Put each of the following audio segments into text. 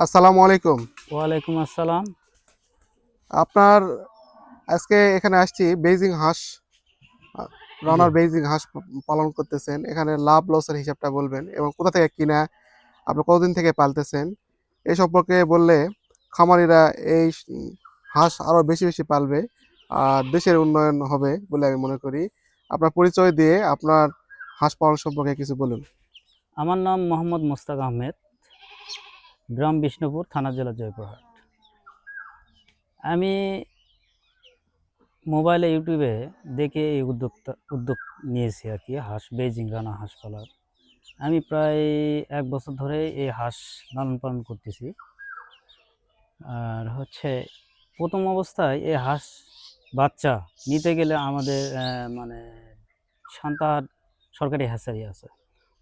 আসসালামু আলাইকুম। ওয়ালাইকুম আসসালাম। আপনার আজকে এখানে আসছি বেইজিং হাঁস আ জি, রানার বেইজিং হাঁস পালন করতেছেন। এখানে লাভ লসের হিসাবটা বলবেন এবং কোথা থেকে কিনা, আপনি কতদিন থেকে পালতেছেন? এ সম্পর্কে বললে খামারিরা এই হাঁস আরো বেশি, বেশি পালবে। আর দেশের উন্নয়ন হবে বলে আমি মনে করি। আপনার পরিচয় দিয়ে আপনার হাঁস পালন সম্পর্কে কিছু বলুন। আমার নাম মোহাম্মদ মোস্তাক আহমেদ, গ্রাম বিষ্ণুপুর, থানা জেলা জয়পুরহাট। আমি মোবাইলে ইউটিউবে দেখে এই উদ্যোগ নিয়েছি আর কি, বেইজিং রানা হাঁস পালার। আমি প্রায় 1 বছর ধরে এই হাঁস লালন পালন করতেছি। আর প্রথম অবস্থায় এই হাঁস বাচ্চা নিতে গেলে আমাদের মানে সান্তাহার সরকারি হ্যাচারি আছে,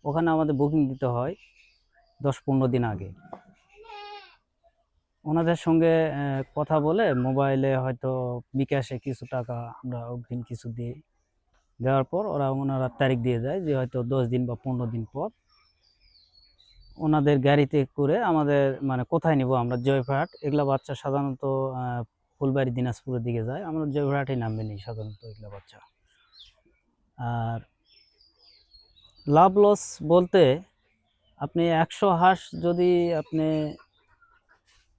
ওখানে আমাদের বুকিং দিতে হয় 10-15 দিন আগে। ওনাদের সঙ্গে কথা বলে মোবাইলে হয়তো বিকাশে কিছু টাকা আমরা অগ্রিম কিছু দিই। দেওয়ার পর ওনারা তারিখ দিয়ে যায় যে হয়তো 10 দিন বা 15 দিন পর ওনাদের গাড়িতে করে আমাদের মানে কোথায় নিব আমরা, জয়পুরহাট। এগুলা বাচ্চা সাধারণত ফুলবাড়ি দিনাজপুরের দিকে যায়, আমরা জয়পুরহাটেই নামবে নিই সাধারণত এগুলা বাচ্চা। আর লাভ লস বলতে, আপনি 100 হাঁস যদি আপনি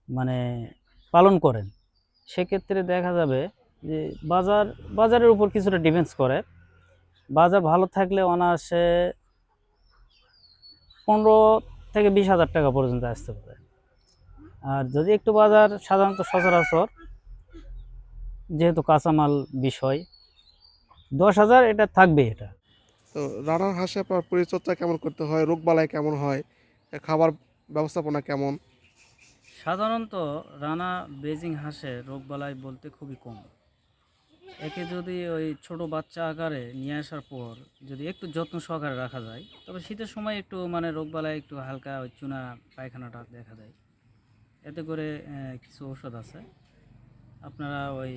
মানে পালন করেন, সেক্ষেত্রে দেখা যাবে যে বাজারের উপর কিছুটা ডিপেন্ডস করে। বাজার ভালো থাকলে অনায়াসে 15 থেকে 20 হাজার টাকা পর্যন্ত আসতে পারে। আর যদি একটু বাজার সাধারণত সচরাচর, যেহেতু কাঁচামাল বিষয়, 10 হাজার এটা থাকবে এটা। তো রানার হাঁসে আপনার পরিচর্যা কেমন করতে হয়? রোগবালাই কেমন হয়? খাবার ব্যবস্থাপনা কেমন? সাধারণত রানা বেজিং হাঁসে রোগবালাই বলতে খুবই কম। একে যদি ওই ছোট বাচ্চা আকারে নিয়ে আসার পর যদি একটু যত্ন সহকারে রাখা যায়, তবে শীতের সময় একটু মানে রোগবালাই একটু হালকা ওই চুনা পায়খানাটা দেখা যায়। এতে করে কিছু ঔষধ আছে, আপনারা ওই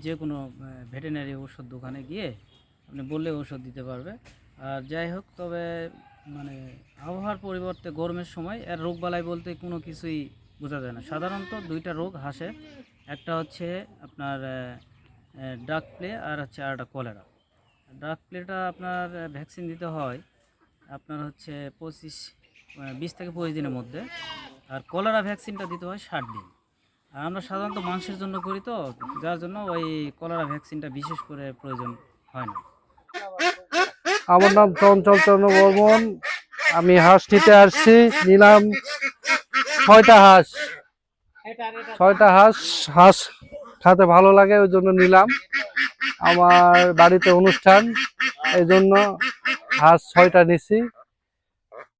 যে কোনো ভেটেরিনারি ওষুধ দোকানে গিয়ে আপনি বললে ওষুধ দিতে পারবে। আর যাই হোক, তবে মানে আবহাওয়ার পরিবর্তে গরমের সময় এর রোগবালাই বলতে কোনো কিছুই বোঝা যায় না। সাধারণত দুইটা রোগ হাসে, একটা হচ্ছে আপনার ডাক প্লে, আর একটা কলেরা। ডাক প্লেটা আপনার ভ্যাকসিন দিতে হয় আপনার 20 থেকে 25 দিনের মধ্যে। আর কলেরা ভ্যাকসিনটা দিতে হয় 60 দিন। আর আমরা সাধারণত মাংসের জন্য করি তো, যার জন্য ওই কলেরা ভ্যাকসিনটা বিশেষ করে প্রয়োজন হয় না। আমার নাম চঞ্চল চন্দ্র বর্মন। আমি হাঁস নিতে আসছি, নিলাম 6টা হাঁস। 6টা হাঁস। হাঁস খেতে ভালো লাগে, ওই জন্য নিলাম। আমার বাড়িতে অনুষ্ঠান, এই জন্য হাঁস 6টা নিছি।